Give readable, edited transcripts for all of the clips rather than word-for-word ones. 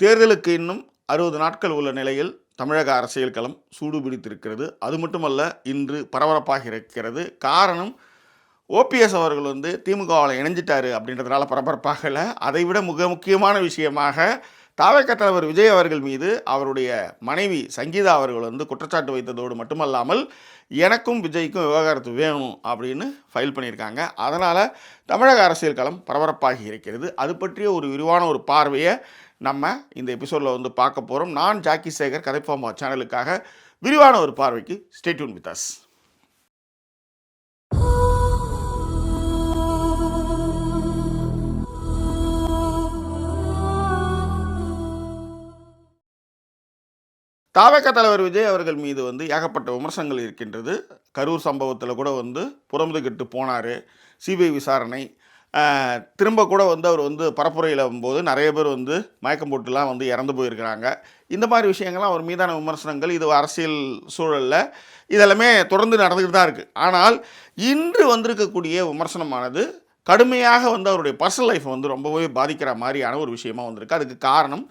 தேர்தலுக்கு இன்னும் 60 நாட்கள் உள்ள நிலையில் தமிழக அரசியல் களம் சூடுபிடித்திருக்கிறது. அது மட்டுமல்ல, இன்று பரபரப்பாக இருக்கிறது. காரணம், ஓபிஎஸ் அவர்கள் திமுகவில் இணைஞ்சிட்டாரு அப்படின்றதுனால பரபரப்பாகல. அதைவிட மிக முக்கியமான விஷயமாக தாவேக தலைவர் விஜய் அவர்கள் மீது அவருடைய மனைவி சங்கீதா அவர்கள் குற்றச்சாட்டு வைத்ததோடு மட்டுமல்லாமல் எனக்கும் விஜய்க்கும் விவகாரத்து வேணும் அப்படின்னு ஃபைல் பண்ணியிருக்காங்க. அதனால் தமிழக அரசியல் களம் பரபரப்பாகி இருக்கிறது. அது பற்றிய ஒரு விரிவான ஒரு பார்வையை நம்ம இந்த எபிசோடில் பார்க்க போகிறோம். நான் ஜாக்கி சேகர், கதைப்பாமா சேனலுக்காக விரிவான ஒரு பார்வைக்கு ஸ்டே டியூன் வித் அஸ். தாவேக தலைவர் விஜய் அவர்கள் மீது ஏகப்பட்ட விமர்சனங்கள் இருக்கின்றது. கரூர் சம்பவத்தில் கூட புறமுதுகிட்டு போனார். சிபிஐ விசாரணை திரும்ப கூட அவர் பரப்புரையில் போது நிறைய பேர் மயக்கம் போட்டுலாம் இறந்து போயிருக்கிறாங்க. இந்த மாதிரி விஷயங்கள்லாம் அவர் மீதான விமர்சனங்கள், இது அரசியல் சூழலில் இதெல்லாமே தொடர்ந்து நடந்துக்கிட்டு தான் இருக்குது. ஆனால் இன்று வந்திருக்கக்கூடிய விமர்சனமானது கடுமையாக அவருடைய பர்சனல் லைஃப் ரொம்பவே பாதிக்கிற மாதிரியான ஒரு விஷயமாக வந்திருக்கு. அதுக்கு காரணம்,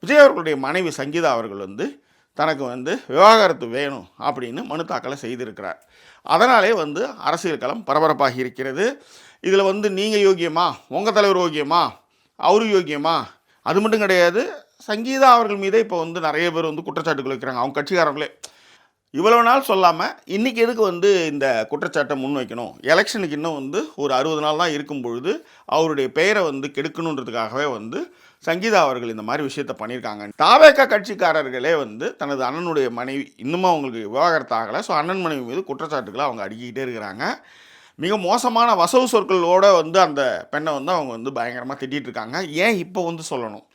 விஜய் அவர்களுடைய மனைவி சங்கீதா அவர்கள் தனக்கு விவாகரத்து வேணும் அப்படின்னு மனு தாக்கலை செய்திருக்கிறார். அதனாலே அரசியல் களம் பரபரப்பாகி இருக்கிறது. இதில் நீங்கள் யோகியமா, உங்கள் தலைவர் யோகியமா, அவரு யோகியமா, அது மட்டும் கிடையாது, சங்கீதா அவர்கள் மீதே இப்போ நிறைய பேர் குற்றச்சாட்டுகள் வைக்கிறாங்க. அவங்க கட்சிக்காரங்களே இவ்வளோ நாள் சொல்லாமல் இன்றைக்கி எதுக்கு இந்த குற்றச்சாட்டை முன் வைக்கணும்? எலெக்ஷனுக்கு இன்னும் ஒரு 60 நாள் தான் இருக்கும் பொழுது அவருடைய பெயரை கெடுக்கணுன்றதுக்காகவே சங்கீதா அவர்கள் இந்த மாதிரி விஷயத்தை பண்ணியிருக்காங்க. தாவேக கட்சிக்காரர்களே தனது அண்ணனுடைய மனைவி இன்னமும் அவங்களுக்கு விவாகரத்து ஆகலை. ஸோ அண்ணன் மனைவி மீது குற்றச்சாட்டுகளை அவங்க அடிக்கிட்டே இருக்கிறாங்க. மிக மோசமான வசவு சொற்களோடு அந்த பெண்ணை அவங்க பயங்கரமாக திட்டிகிட்டு இருக்காங்க. ஏன் இப்போ சொல்லணும்,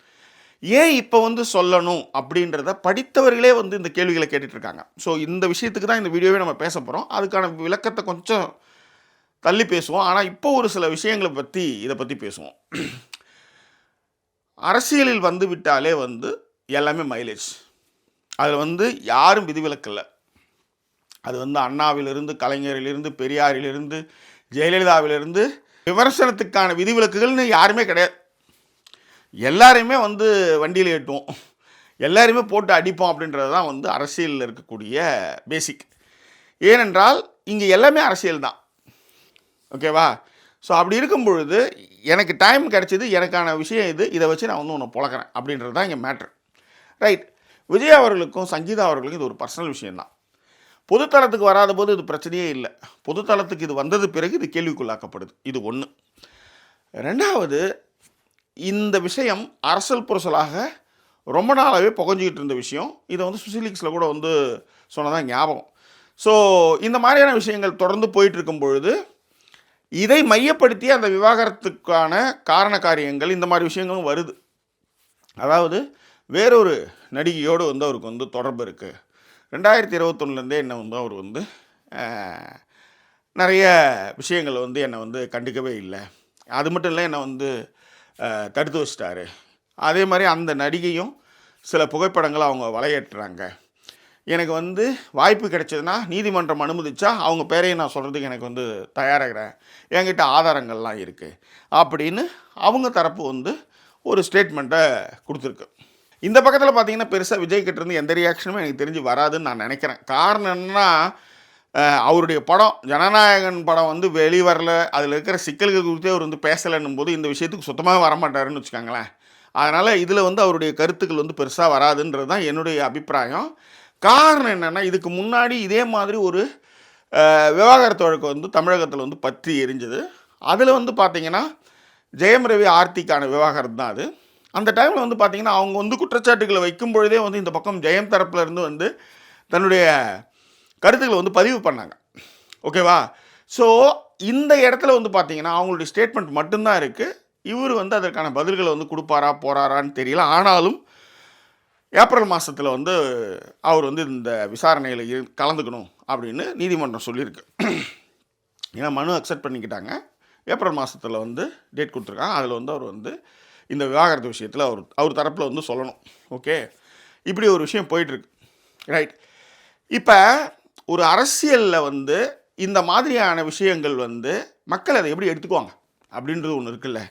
ஏன் இப்போ சொல்லணும் அப்படின்றத படித்தவர்களே இந்த கேள்விகளை கேட்டுட்ருக்காங்க. ஸோ இந்த விஷயத்துக்கு தான் இந்த வீடியோவே நம்ம பேச போகிறோம். அதுக்கான விளக்கத்தை கொஞ்சம் தள்ளி பேசுவோம். ஆனால் இப்போ ஒரு சில விஷயங்களை இதை பற்றி பேசுவோம். அரசியலில் விட்டாலே எல்லாமே மைலேஜ். அதில் யாரும் விதிவிலக்கில்லை. அது அண்ணாவிலிருந்து, கலைஞரிலிருந்து, பெரியாரிலிருந்து, ஜெயலலிதாவிலிருந்து விமர்சனத்துக்கான விதிவிலக்குகள்னு யாருமே கிடையாது. எல்லாரையுமே வண்டியில் ஏட்டுவோம், எல்லாரையுமே போட்டு அடிப்போம் அப்படின்றது தான் அரசியலில் இருக்கக்கூடிய பேசிக். ஏனென்றால் இங்கே எல்லாமே அரசியல் தான். ஓகேவா? ஸோ அப்படி இருக்கும் பொழுது எனக்கு டைம் கிடச்சிது, எனக்கான விஷயம் இது, இதை வச்சு நான் ஒன்று புழக்கிறேன் அப்படின்றது தான் இங்கே மேட்ரு. ரைட். விஜய் அவர்களுக்கும் சங்கீதா அவர்களுக்கும் இது ஒரு பர்சனல் விஷயந்தான். பொதுத்தளத்துக்கு வராத போது இது பிரச்சனையே இல்லை. பொதுத்தளத்துக்கு இது வந்தது பிறகு இது கேள்விக்குள்ளாக்கப்படுது. இது ஒன்று. ரெண்டாவது, இந்த விஷயம் அரசல் புரசலாக ரொம்ப நாளாகவே புகஞ்சிக்கிட்டு இருந்த விஷயம். இதை சுசிலீக்ஸில் கூட சொன்னதான் ஞாபகம். ஸோ இந்த மாதிரியான விஷயங்கள் தொடர்ந்து போயிட்டுருக்கும் பொழுது இதை மையப்படுத்தி அந்த விவாகரத்துக்கான காரண காரியங்கள், இந்த மாதிரி விஷயங்களும் வருது. அதாவது வேறொரு நடிகையோடு அவருக்கு தொடர்பு இருக்குது. 2021 என்ன அவர் நிறைய விஷயங்கள் என்னை கண்டுக்கவே இல்லை. அது மட்டும் இல்லை, என்னை தடுத்து வச்சிட்டாரு. அதே மாதிரி அந்த நடிகையும் சில புகைப்படங்களை அவங்க வலையேற்றுறாங்க. எனக்கு வாய்ப்பு கிடைச்சதுன்னா நீதிமன்றம் அனுமதிச்சா அவங்க பேரையும் நான் சொல்கிறதுக்கு எனக்கு தயாராகிறேன், என்கிட்ட ஆதாரங்கள்லாம் இருக்குது அப்படின்னு அவங்க தரப்பு ஒரு ஸ்டேட்மெண்ட்டை கொடுத்துருக்கு. இந்த பக்கத்தில் பார்த்தீங்கன்னா பெருசாக விஜய் கிட்டேருந்து எந்த ரியாக்ஷனுமே எனக்கு தெரிஞ்சு வராதுன்னு நான் நினைக்கிறேன். காரணம் என்னன்னா, அவருடைய படம் ஜனநாயகன் படம் வெளிவரல, அதில் இருக்கிற சிக்கல்கள் குறித்தே அவர் பேசலைன்னும் போது இந்த விஷயத்துக்கு சுத்தமாக வரமாட்டாருன்னு வச்சுக்கோங்களேன். அதனால் இதில் அவருடைய கருத்துக்கள் பெருசாக வராதுன்றது தான் என்னுடைய அபிப்பிராயம். காரணம் என்னென்னா, இதுக்கு முன்னாடி இதே மாதிரி ஒரு விவாகரத்து வழக்கு தமிழகத்தில் பற்றி எரிஞ்சது. அதில் பார்த்தீங்கன்னா ஜெயம் ரவி ஆர்த்திக்கான விவாகரத்து தான் அது. அந்த டைமில் பார்த்தீங்கன்னா அவங்க குற்றச்சாட்டுகளை வைக்கும் பொழுதே இந்த பக்கம் ஜெயம் தரப்புலேருந்து தன்னுடைய கருத்துக்களை பதிவு பண்ணாங்க. ஓகேவா? ஸோ இந்த இடத்துல பார்த்தீங்கன்னா அவங்களுடைய ஸ்டேட்மெண்ட் மட்டும்தான் இருக்குது. இவர் அதற்கான பதில்களை கொடுப்பாரா போகிறாரான்னு தெரியல. ஆனாலும் ஏப்ரல் மாதத்தில் அவர் இந்த விசாரணையில் கலந்துக்கணும் அப்படின்னு நீதிமன்றம் சொல்லியிருக்கு. ஏன்னா மனு அக்செப்ட் பண்ணிக்கிட்டாங்க. ஏப்ரல் மாதத்தில் டேட் கொடுத்துருக்காங்க. அதில் அவர் இந்த விவாகரத்து விஷயத்தில் அவர் தரப்பில் சொல்லணும். ஓகே, இப்படி ஒரு விஷயம் போயிட்டுருக்கு. ரைட். இப்போ ஒரு அரசியலில் இந்த மாதிரியான விஷயங்கள் மக்கள் அதை எப்படி எடுத்துக்குவாங்க அப்படின்றது ஒன்று இருக்குல்ல.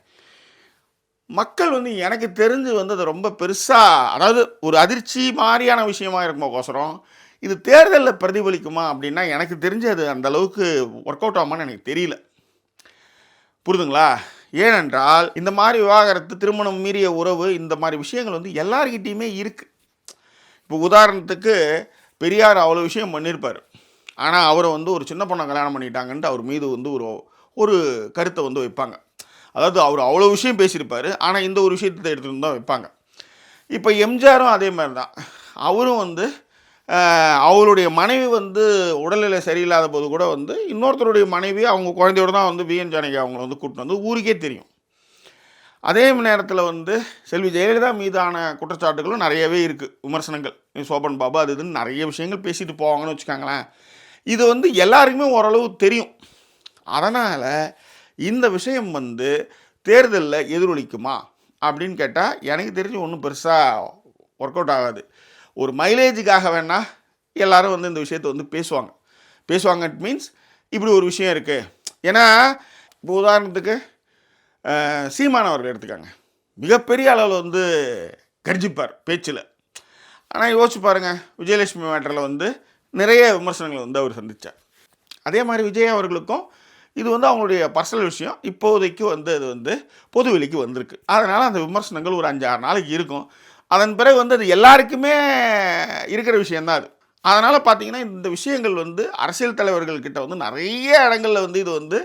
மக்கள் வந்து எனக்கு தெரிஞ்சு வந்து அது ரொம்ப பெருசாக, அதாவது ஒரு அதிர்ச்சி மாதிரியான விஷயமா இருக்குமோக்கோசரம் இது தேர்தலில் பிரதிபலிக்குமா அப்படின்னா எனக்கு தெரிஞ்சு அது அந்த அளவுக்கு ஒர்க் அவுட் ஆகுமான்னு எனக்கு தெரியல. புரிதுங்களா? ஏனென்றால் இந்த மாதிரி விவாகரத்து, திருமணம் மீறிய உறவு, இந்த மாதிரி விஷயங்கள் வந்து எல்லார்கிட்டையுமே இருக்குது. இப்போ உதாரணத்துக்கு பெரியார் அவ்வளோ விஷயம் பண்ணியிருப்பார். ஆனால் அவரை வந்து ஒரு சின்ன பொண்ணை கல்யாணம் பண்ணிட்டாங்கன்ட்டு அவர் மீது வந்து ஒரு கருத்தை வந்து வைப்பாங்க. அதாவது அவர் அவ்வளோ விஷயம் பேசியிருப்பார், ஆனால் இந்த ஒரு விஷயத்தை எடுத்துகிட்டு தான் வைப்பாங்க. இப்போ எம்ஜிஆரும் அதே மாதிரி தான். அவரும் வந்து அவருடைய மனைவி வந்து உடல்நிலை சரியில்லாத போது கூட வந்து இன்னொருத்தருடைய மனைவி அவங்க குழந்தையோடு தான் வந்து விஎன் ஜானகி அவங்கள வந்து கூட்டிட்டு வந்து ஊருக்கே தெரியும். அதே நேரத்தில் வந்து செல்வி ஜெயலலிதா மீதான குற்றச்சாட்டுகளும் நிறையவே இருக்குது, விமர்சனங்கள். சோபன் பாபு அது இதுன்னு நிறைய விஷயங்கள் பேசிட்டு போவாங்கன்னு வச்சுக்காங்களேன். இது வந்து எல்லாருக்குமே ஓரளவு தெரியும். அதனால் இந்த விஷயம் வந்து தேர்தலில் எதிரொலிக்குமா அப்படின்னு கேட்டால் எனக்கு தெரிஞ்சு ஒன்றும் பெருசாக ஒர்க் அவுட் ஆகாது. ஒரு மைலேஜுக்காக வேணால் எல்லோரும் வந்து இந்த விஷயத்தை வந்து பேசுவாங்க. இட் மீன்ஸ் இப்படி ஒரு விஷயம் இருக்குது. ஏன்னா இப்போ உதாரணத்துக்கு சீமான் அவர்கள் எடுத்துக்காங்க, மிகப்பெரிய அளவில் வந்து கர்ஜிப்பார் பேச்சில். ஆனால் யோசிச்சு பாருங்கள், விஜயலட்சுமி மேட்டரில் வந்து நிறைய விமர்சனங்களை வந்து அவர் சந்தித்தார். அதே மாதிரி விஜய் அவர்களுக்கும் இது வந்து அவங்களுடைய பர்சனல் விஷயம். இப்போதைக்கு வந்து அது வந்து பொதுவெளிக்கு வந்திருக்கு. அதனால் அந்த விமர்சனங்கள் ஒரு 5-6 நாளைக்கு இருக்கும். அதன் பிறகு வந்து அது எல்லாருக்குமே இருக்கிற விஷயந்தான் அது. அதனால் பார்த்திங்கன்னா இந்த விஷயங்கள் வந்து அரசியல் தலைவர்கள்கிட்ட வந்து நிறைய இடங்களில் வந்து இது வந்து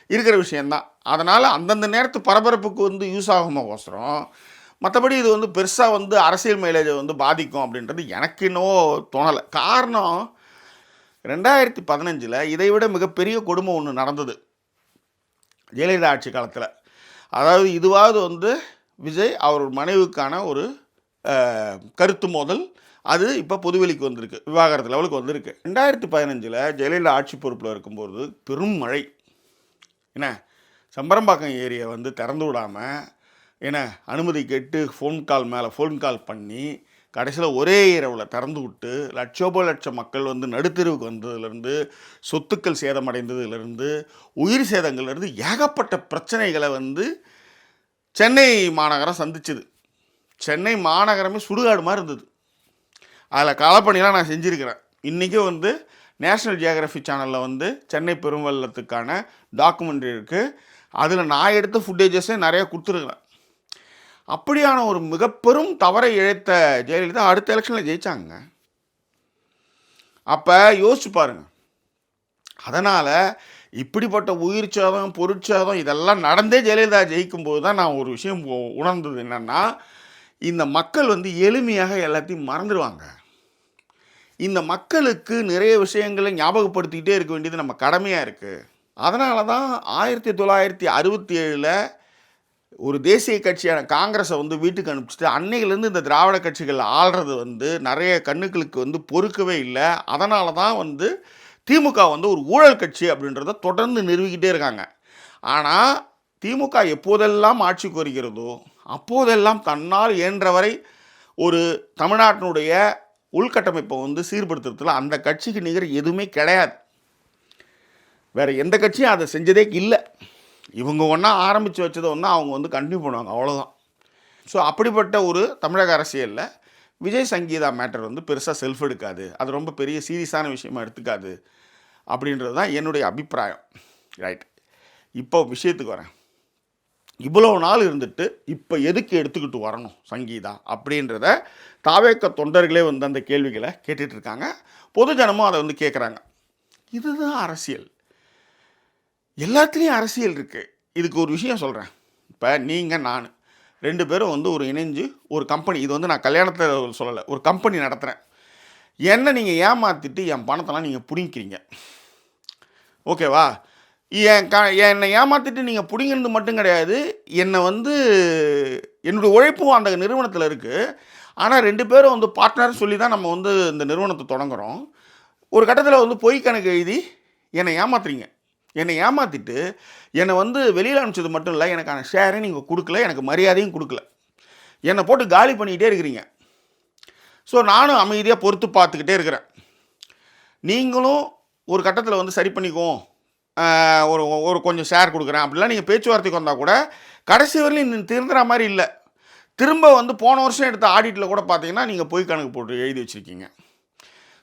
இருக்கிற விஷயந்தான். அதனால் அந்தந்த நேரத்து பரபரப்புக்கு வந்து யூஸ் ஆகுமோசரம் மற்றபடி இது வந்து பெருசாக வந்து அரசியல் மைலேஜை வந்து பாதிக்கும் அப்படின்றது எனக்கு இன்னும் தோணலை. காரணம் 2015 இதை விட மிகப்பெரிய கொடுமை ஒன்று நடந்தது ஜெயலலிதா ஆட்சி காலத்தில். அதாவது இதுவாவது வந்து விஜய் அவர் மனைவிக்கான ஒரு கருத்து மோதல், அது இப்போ பொதுவெளிக்கு வந்திருக்கு, விவாகரத்து லெவலுக்கு வந்திருக்கு. 2015 ஜெயலலிதா ஆட்சி பொறுப்பில் இருக்கும்போது பெரும் மழை. என்ன சம்பரம்பாக்கம் ஏரியை வந்து திறந்து விடாமல் என்ன அனுமதி கேட்டு ஃபோன் கால் மேலே ஃபோன் கால் பண்ணி கடைசியில் ஒரே இரவில் திறந்து விட்டு லட்சம் மக்கள் வந்து நடுத்தெருவுக்கு வந்ததுலேருந்து, சொத்துக்கள் சேதமடைந்ததுலேருந்து, உயிர் சேதங்கள்லேருந்து ஏகப்பட்ட பிரச்சனைகளை வந்து சென்னை மாநகரம் சந்திச்சுது. சென்னை மாநகரமே சுடுகாடு மாதிரி இருந்தது. அதில் களப்பணிலாம் நான் செஞ்சுருக்கிறேன். இன்றைக்கும் வந்து நேஷ்னல் ஜியோகிராஃபி சேனலில் வந்து சென்னை பெருவெள்ளத்துக்கான டாக்குமெண்ட்ரி இருக்குது. அதில் நான் எடுத்த ஃபுட்டேஜஸே நிறையா கொடுத்துருக்குறேன். அப்படியான ஒரு மிகப்பெரும் தவறை இழைத்த ஜெயலலிதா அடுத்த எலெக்ஷனில் ஜெயித்தாங்க. அப்போ யோசிச்சு பாருங்கள். அதனால் இப்படிப்பட்ட உயிர் சேதம், பொருட்சேதம் இதெல்லாம் நடந்தே ஜெயலலிதா ஜெயிக்கும்போது தான் நான் ஒரு விஷயம் உணர்ந்தது என்னென்னா, இந்த மக்கள் வந்து எளிமையாக எல்லாத்தையும் மறந்துடுவாங்க. இந்த மக்களுக்கு நிறைய விஷயங்களை ஞாபகப்படுத்திக்கிட்டே இருக்க வேண்டியது நம்ம கடமையாக இருக்குது. அதனால தான் 1967 ஒரு தேசிய கட்சியான காங்கிரஸை வந்து வீட்டுக்கு அனுப்பிச்சிட்டு அன்னையிலேருந்து இந்த திராவிட கட்சிகள் ஆள்றது வந்து நிறைய கண்ணுக்களுக்கு வந்து பொறுக்கவே இல்லை. அதனால தான் வந்து திமுக வந்து ஒரு ஊழல் கட்சி அப்படின்றத தொடர்ந்து நிறுவிக்கிட்டே இருக்காங்க. ஆனால் திமுக எப்போதெல்லாம் ஆட்சிக்கு வருகிறதோ அப்போதெல்லாம் தன்னால் இயன்றவரை ஒரு தமிழ்நாட்டினுடைய உள்கட்டமைப்பை வந்து சீர்படுத்துறதுல அந்த கட்சிக்கு நிகர் எதுவுமே கிடையாது. வேறு எந்த கட்சியும் அதை செஞ்சதே இல்லை. இவங்க ஒன்றா ஆரம்பித்து வச்சதை ஒன்றா அவங்க வந்து கண்டினியூ பண்ணுவாங்க, அவ்வளோதான். ஸோ அப்படிப்பட்ட ஒரு தமிழக அரசியலில் விஜய் சங்கீதா மேட்டர் வந்து பெருசாக செல்ஃப் எடுக்காது, அது ரொம்ப பெரிய சீரியஸான விஷயமாக எடுத்துக்காது அப்படின்றது தான் என்னுடைய அபிப்பிராயம். ரைட், இப்போ விஷயத்துக்கு வரேன். இவ்வளோ நாள் இருந்துட்டு இப்போ எதுக்கு எடுத்துக்கிட்டு வரணும் சங்கீதா அப்படின்றத தாவேக்க தொண்டர்களே வந்து அந்த கேள்விகளை கேட்டுட்ருக்காங்க. பொதுஜனமும் அதை வந்து கேட்குறாங்க. இதுதான் அரசியல். எல்லாத்துலேயும் அரசியல் இருக்குது. இதுக்கு ஒரு விஷயம் சொல்கிறேன். இப்போ நீங்கள் நான் 2 பேரும் வந்து ஒரு இணைஞ்சு ஒரு கம்பெனி, இது வந்து நான் கல்யாணத்தில் சொல்லலை, ஒரு கம்பெனி நடத்துகிறேன். என்னை நீங்கள் ஏமாற்றிட்டு என் பணத்தெல்லாம் நீங்கள் பிடிங்கிறீங்க, ஓகேவா? என்னை ஏமாற்றிட்டு நீங்கள் பிடிங்கிறது மட்டும் கிடையாது, என்னை வந்து என்னுடைய உழைப்பும் அந்த நிறுவனத்தில் இருக்குது. ஆனால் 2 பேரும் வந்து பார்ட்னர் சொல்லி தான் நம்ம வந்து இந்த நிறுவனத்தை தொடங்குகிறோம். ஒரு கட்டத்தில் வந்து பொய் கணக்கு எழுதி என்னை ஏமாத்துறீங்க. என்னை ஏமாற்றிட்டு என்னை வந்து வெளியில் அனுப்பிச்சது மட்டும் இல்லை, எனக்கான ஷேரையும் நீங்கள் கொடுக்கல, எனக்கு மரியாதையும் கொடுக்கல, என்னை போட்டு காலி பண்ணிக்கிட்டே இருக்கிறீங்க. ஸோ நானும் அமைதியாக பொறுத்து பார்த்துக்கிட்டே இருக்கிறேன். நீங்களும் ஒரு கட்டத்தில் வந்து சரி பண்ணிக்குவோம், ஒரு ஒரு கொஞ்சம் ஷேர் கொடுக்குறேன் அப்படிலாம் நீங்கள் பேச்சுவார்த்தைக்கு வந்தால் கூட கடைசி வரலையும் இன்னும் திருந்துற மாதிரி இல்லை. திரும்ப வந்து போன வருஷம் எடுத்த ஆடிட்டில் கூட பார்த்தீங்கன்னா நீங்கள் பொய் கணக்கு போட்டு எழுதி வச்சுருக்கீங்க.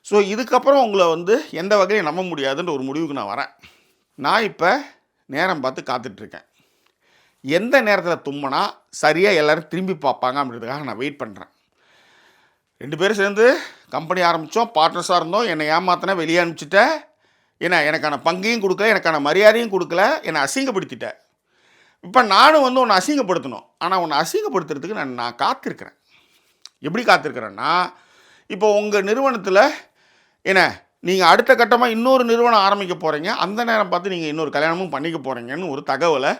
ஸோ இதுக்கப்புறம் உங்களை வந்து எந்த வகையும் நம்ப முடியாதுன்ற ஒரு முடிவுக்கு நான் வரேன். நான் இப்போ நேரம் பார்த்து காத்துட்ருக்கேன். எந்த நேரத்தில் தும்முனா சரியாக எல்லோரும் திரும்பி பார்ப்பாங்க அப்படின்றதுக்காக நான் வெயிட் பண்ணுறேன். 2 பேரும் சேர்ந்து கம்பெனி ஆரம்பித்தோம், பார்ட்னர்ஸாக இருந்தோம். என்னை ஏமாத்தின வெளியே அனுப்பிச்சிட்டேன். ஏன்னா எனக்கான பங்கையும் கொடுக்கல, எனக்கான மரியாதையும் கொடுக்கல, என்னை அசிங்கப்படுத்திட்டேன். இப்போ நானும் வந்து உன்னை அசிங்கப்படுத்தணும். ஆனால் உன்னை அசிங்கப்படுத்துறதுக்கு நான் காத்திருக்கிறேன். எப்படி காத்திருக்கிறேன்னா, இப்போ உங்கள் நிறுவனத்தில் என்ன நீங்கள் அடுத்த கட்டமாக இன்னொரு நிறுவனம் ஆரம்பிக்க போகிறீங்க. அந்த நேரம் பார்த்து நீங்கள் இன்னொரு கல்யாணமும் பண்ணிக்க போகிறீங்கன்னு ஒரு தகவலை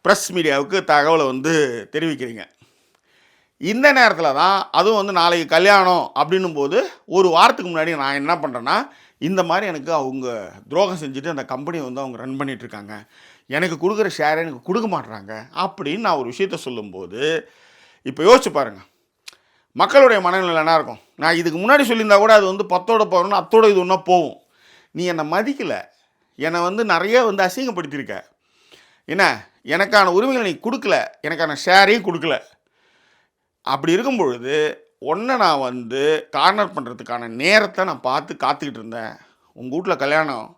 ப்ரெஸ் மீடியாவுக்கு தகவலை வந்து தெரிவிக்கிறீங்க. இந்த நேரத்தில் தான் அதுவும் வந்து நாளைக்கு கல்யாணம் அப்படின்னும் போது ஒரு வாரத்துக்கு முன்னாடி நான் என்ன பண்ணுறேன்னா, இந்த மாதிரி எனக்கு அவங்க துரோகம் செஞ்சுட்டு அந்த கம்பெனியை வந்து அவங்க ரன் பண்ணிகிட்ருக்காங்க, எனக்கு கொடுக்குற ஷேரை எனக்கு கொடுக்க மாட்டுறாங்க அப்படின்னு நான் ஒரு விஷயத்த சொல்லும்போது, இப்போ யோசிச்சு பாருங்கள் மக்களுடைய மனநிலை என்ன இருக்கும். நான் இதுக்கு முன்னாடி சொல்லியிருந்தா கூட அது வந்து 10ஓட போகணும்னு அத்தோட இது ஒன்றா போகும். நீ என்னை மதிக்கலை, என்னை வந்து நிறைய வந்து அசிங்கப்படுத்தியிருக்க, என்ன எனக்கான உரிமைகளை நீ கொடுக்கல, எனக்கான ஷேரையும் கொடுக்கல. அப்படி இருக்கும் பொழுது ஒன்றை நான் வந்து கார்னர் பண்ணுறதுக்கான நேரத்தை நான் பார்த்து காத்துக்கிட்டு இருந்தேன். உங்கள் வீட்டில் கல்யாணம்,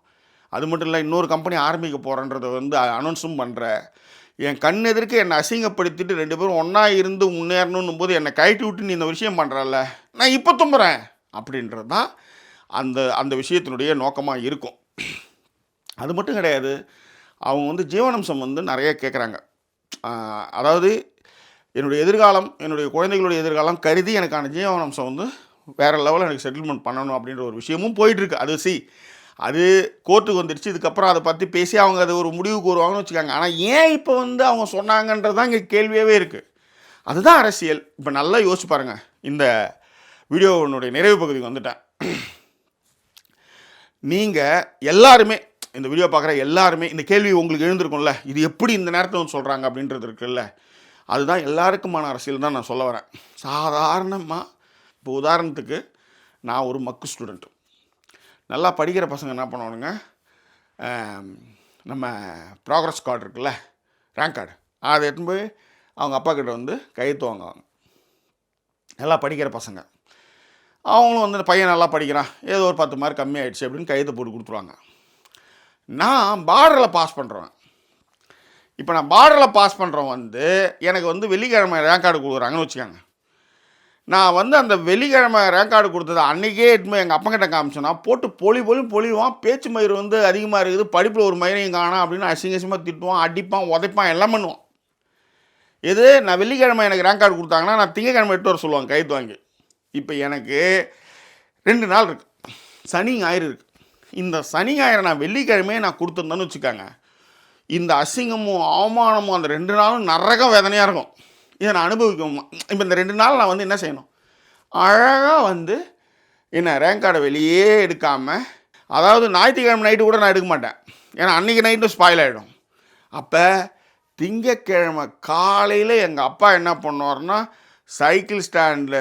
அது மட்டும் இல்லை இன்னொரு கம்பெனி ஆரம்பிக்க போகிறன்றதை வந்து அனௌன்ஸும் பண்ணுற, என் கண் எதிர்க்க என்னை அசிங்கப்படுத்திட்டு 2 பேரும் ஒன்றா இருந்து முன்னேறணும் போது என்னை கழட்டி விட்டு நீ இந்த விஷயம் பண்ணுறல்ல, நான் இப்போ தும்புறேன் அப்படின்றது தான் அந்த விஷயத்தினுடைய நோக்கமாக இருக்கும். அது மட்டும் கிடையாது, அவங்க வந்து ஜீவனாம்சம் வந்து நிறைய கேட்குறாங்க. அதாவது என்னுடைய எதிர்காலம், என்னுடைய குழந்தைகளுடைய எதிர்காலம் கருதி எனக்கான ஜீவனாம்சம் வந்து வேறு லெவலில் எனக்கு செட்டில்மெண்ட் பண்ணணும் அப்படின்ற ஒரு விஷயமும் போயிட்டுருக்கு. அது கோர்ட்டுக்கு வந்துடுச்சு. இதுக்கப்புறம் அதை பற்றி பேசி அவங்க அதை ஒரு முடிவுக்கு வருவாங்கன்னு வச்சுக்காங்க. ஆனால் ஏன் இப்போ வந்து அவங்க சொன்னாங்கன்றது தான் இங்கே கேள்வியாகவே இருக்குது. அதுதான் அரசியல். இப்போ நல்லா யோசிச்சு பாருங்கள். இந்த வீடியோனுடைய நிறைவு பகுதிக்கு வந்துட்டேன். நீங்கள் எல்லாருமே, இந்த வீடியோ பார்க்குற எல்லாருமே இந்த கேள்வி உங்களுக்கு எழுந்திருக்கும்ல, இது எப்படி இந்த நேரத்தில் வந்து சொல்கிறாங்க அப்படின்றது இருக்குல்ல, அதுதான் எல்லாருக்குமான அரசியல் தான் நான் சொல்ல வரேன். சாதாரணமாக இப்போ உதாரணத்துக்கு நான் ஒரு மக்கு ஸ்டூடெண்ட்டு, நல்லா படிக்கிற பசங்க என்ன பண்ணுவானுங்க, நம்ம ப்ராக்ரஸ் கார்டு இருக்குல்ல, ரேங்க் கார்டு, அதை எடுத்துன்னு போய் அவங்க அப்பா கிட்ட வந்து கையெழுத்து வாங்குவாங்க. நல்லா படிக்கிற பசங்க அவங்களும் வந்து பையன் நல்லா படிக்கிறான், ஏதோ ஒரு 10 மார்க் கம்மியாகிடுச்சு அப்படின்னு கையெழுத்து போட்டு கொடுத்துருவாங்க. நான் பார்டரில் பாஸ் பண்ணுறேன். இப்போ நான் பார்டரில் பாஸ் பண்ணுறவன் வந்து எனக்கு வந்து வெள்ளிக்கிழமை ரேங்க் கார்டு கொடுக்குறாங்கன்னு வச்சுக்காங்க. நான் வந்து அந்த வெள்ளிக்கிழமை ரேங்க் கார்டு கொடுத்தது அன்றைக்கே எட்டுமே எங்கள் அப்பங்கிட்ட காமிச்சோன்னா போட்டு பொழிவான், பேச்சு மயிர் வந்து அதிகமாக இருக்குது, படிப்பில் ஒரு மயிரையும் காணாம் அப்படின்னு அசிங்கமாக திட்டுவான், அடிப்பான், உதைப்பான், எல்லாம் பண்ணுவான். நான் வெள்ளிக்கிழமை எனக்கு ரேங்க் கார்டு கொடுத்தாங்கன்னா நான் திங்கக்கிழமை எட்டு வர சொல்லுவாங்க கைத்து வாங்கி. இப்போ எனக்கு 2 நாள் இருக்குது, சனி ஞாயிறு இருக்குது. இந்த சனி ஞாயிறு நான் வெள்ளிக்கிழமையே நான் கொடுத்துருந்தேன்னு வச்சுக்காங்க, இந்த அசிங்கமும் அவமானமும் அந்த 2 நாளும் நரகம் வேதனையாக இருக்கும். இதை நான் அனுபவிக்கணும். இப்போ இந்த 2 நாள் நான் வந்து என்ன செய்யணும், அழகாக வந்து ரேங்க் கார்டை வெளியே எடுக்காமல், அதாவது ஞாயிற்றுக்கிழமை நைட்டு கூட நான் எடுக்க மாட்டேன், ஏன்னா அன்றைக்கி நைட்டும் ஸ்பாயில் ஆகிடும். அப்போ திங்கக்கிழமை காலையில் எங்கள் அப்பா என்ன பண்ணுவார்னா, சைக்கிள் ஸ்டாண்டில்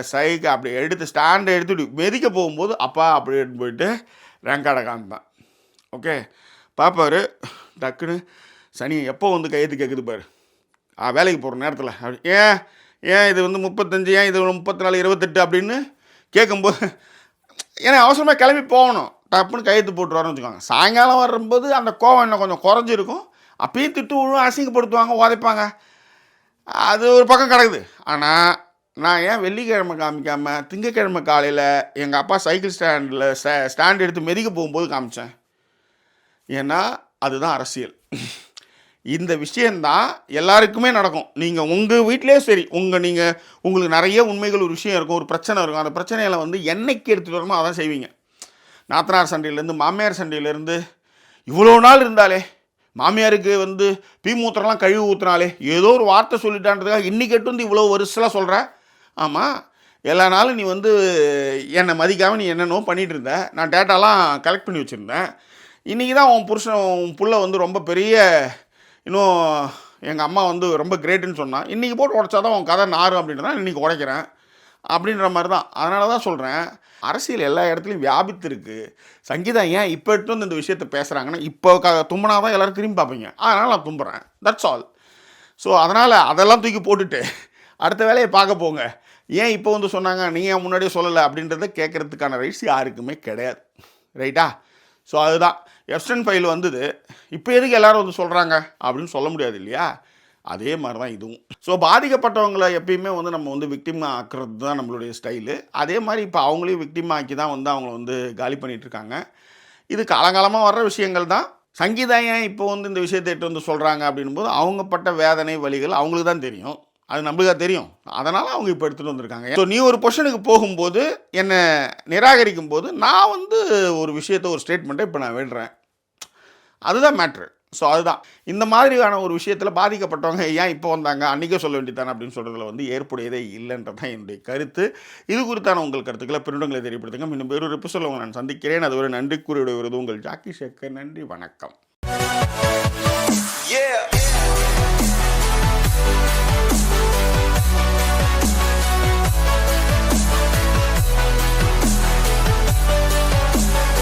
அப்படி ஸ்டாண்டை எடுத்துட்டு மெதிக்க போகும்போது அப்பா அப்படி எடுத்து போயிட்டு ரேங்க் கார்டை காமிப்பேன். ஓகே, பாப்பார் டக்குன்னு சனி எப்போ வந்து கையெழுத்து கேட்குது பாரு, வேலைக்கு போகிற நேரத்தில் அப்படி ஏன் இது வந்து 35, ஏன் இது 34, 28 அப்படின்னு கேட்கும்போது, ஏன்னா அவசரமாக கிளம்பி போகணும், டப்புன்னு கையெழுத்து போட்டு வரணும்னு வச்சுக்கோங்க. சாயங்காலம் வரும்போது அந்த கோவம் இன்னும் கொஞ்சம் குறைஞ்சிருக்கும், அப்பயும் திட்டு விழுவும், அசிங்கப்படுத்துவாங்க, உதைப்பாங்க, அது ஒரு பக்கம் கிடக்குது. ஆனால் நான் ஏன் வெள்ளிக்கிழமை காமிக்காமல் திங்கக்கிழமை காலையில் எங்கள் அப்பா சைக்கிள் ஸ்டாண்ட் எடுத்து மெதிக்க போகும்போது காமிச்சேன்? ஏன்னா அதுதான் அரசியல். இந்த விஷயந்தான் எல்லாருக்குமே நடக்கும். நீங்கள் உங்கள் வீட்டிலே சரி, உங்களுக்கு நிறைய உண்மைகள் ஒரு விஷயம் இருக்கும், ஒரு பிரச்சனை இருக்கும், அந்த பிரச்சனையில் வந்து என்னைக்கு எடுத்துகிட்டு வரணுமோ அதான் செய்வீங்க. நாத்தனார் சண்டையிலேருந்து மாமியார் சண்டையிலேருந்து இவ்வளோ நாள் இருந்தாலே, மாமியாருக்கு வந்து மூத்திரம்லாம் கழுவி ஊற்றுனாலே, ஏதோ ஒரு வார்த்தை சொல்லிட்டான்றதுக்காக இன்றைக்கி எட்டு வந்து இவ்வளோ வருஷலாம் சொல்கிற. ஆமாம், எல்லா நாளும் நீ வந்து என்னை மதிக்காமல் நீ என்னென்னோ பண்ணிகிட்டு இருந்த, நான் டேட்டாலாம் கலெக்ட் பண்ணி வச்சுருந்தேன். இன்றைக்கி தான் உன் புள்ள வந்து ரொம்ப பெரிய, இன்னும் எங்கள் அம்மா வந்து ரொம்ப கிரேட்டுன்னு சொன்னான், இன்றைக்கி போட்டு உடச்சா தான் உன் கதை நாரும் அப்படின்றதான் இன்றைக்கி உடைக்கிறேன். அப்படின்ற மாதிரி தான். அதனால தான் சொல்கிறேன், அரசியல் எல்லா இடத்துலையும் வியாபித்திருக்கு. சங்கீதா ஏன் இப்போ எடுத்து வந்து இந்த விஷயத்தை பேசுகிறாங்கன்னா, இப்போ தும்பினா தான் எல்லோரும் திரும்பி பார்ப்பீங்க. அதனால் நான் தும்புறேன். That's all. ஸோ அதனால் அதெல்லாம் தூக்கி போட்டுட்டு அடுத்த வேலையை பார்க்க போங்க. ஏன் இப்போ வந்து சொன்னாங்க, நீங்கள் ஏன் முன்னாடியே சொல்லலை அப்படின்றத கேட்குறதுக்கான ரைட்ஸ் யாருக்குமே கிடையாது. ரைட்டா? ஸோ அதுதான் எப்ஸ்டன் ஃபைல் வந்தது. இப்போ எதுக்கு எல்லோரும் வந்து சொல்கிறாங்க அப்படின்னு சொல்ல முடியாது இல்லையா? அதே மாதிரி தான் இதுவும். ஸோ பாதிக்கப்பட்டவங்களை எப்பயுமே வந்து நம்ம வந்து விக்டிம் ஆக்குறது தான் நம்மளுடைய ஸ்டைலு. அதே மாதிரி இப்போ அவங்களையும் விக்டிம் ஆக்கி தான் வந்து அவங்கள வந்து காலி பண்ணிகிட்ருக்காங்க. இது காலங்காலமாக வர்ற விஷயங்கள் தான். சங்கீதா ஏன் இப்போ வந்து இந்த விஷயத்தை எட்டு வந்து சொல்கிறாங்க அப்படின்போது அவங்க பட்ட வேதனை வலிகள் அவங்களுக்கு தான் தெரியும். அது நம்மளுக்கு தெரியும். அதனால் அவங்க இப்போ எடுத்துகிட்டு வந்திருக்காங்க. ஸோ நீ ஒரு பொசிஷனுக்கு போகும்போது என்னை நிராகரிக்கும் போது நான் வந்து ஒரு விஷயத்தை ஒரு ஸ்டேட்மெண்ட்டை இப்போ நான் விடுறேன். அதுதான் மேட்ரு. ஸோ அதுதான் இந்த மாதிரியான ஒரு விஷயத்தில் பாதிக்கப்பட்டவங்க ஏன் இப்போ வந்தாங்க, அன்றைக்கே சொல்ல வேண்டியதானே அப்படின்னு சொல்கிறதுல வந்து ஏற்புடையதே இல்லைன்றது தான் என்னுடைய கருத்து. இது குறித்தான உங்கள் கருத்துக்களை பின்னங்களை தெரியப்படுத்துங்க. இன்னும் வேறொரு எபிசோடில் உங்களை நான் சந்திக்கிறேன். அதுவரை நன்றி கூறிவிடுவது உங்கள் ஜாக்கி சேகர். நன்றி, வணக்கம்.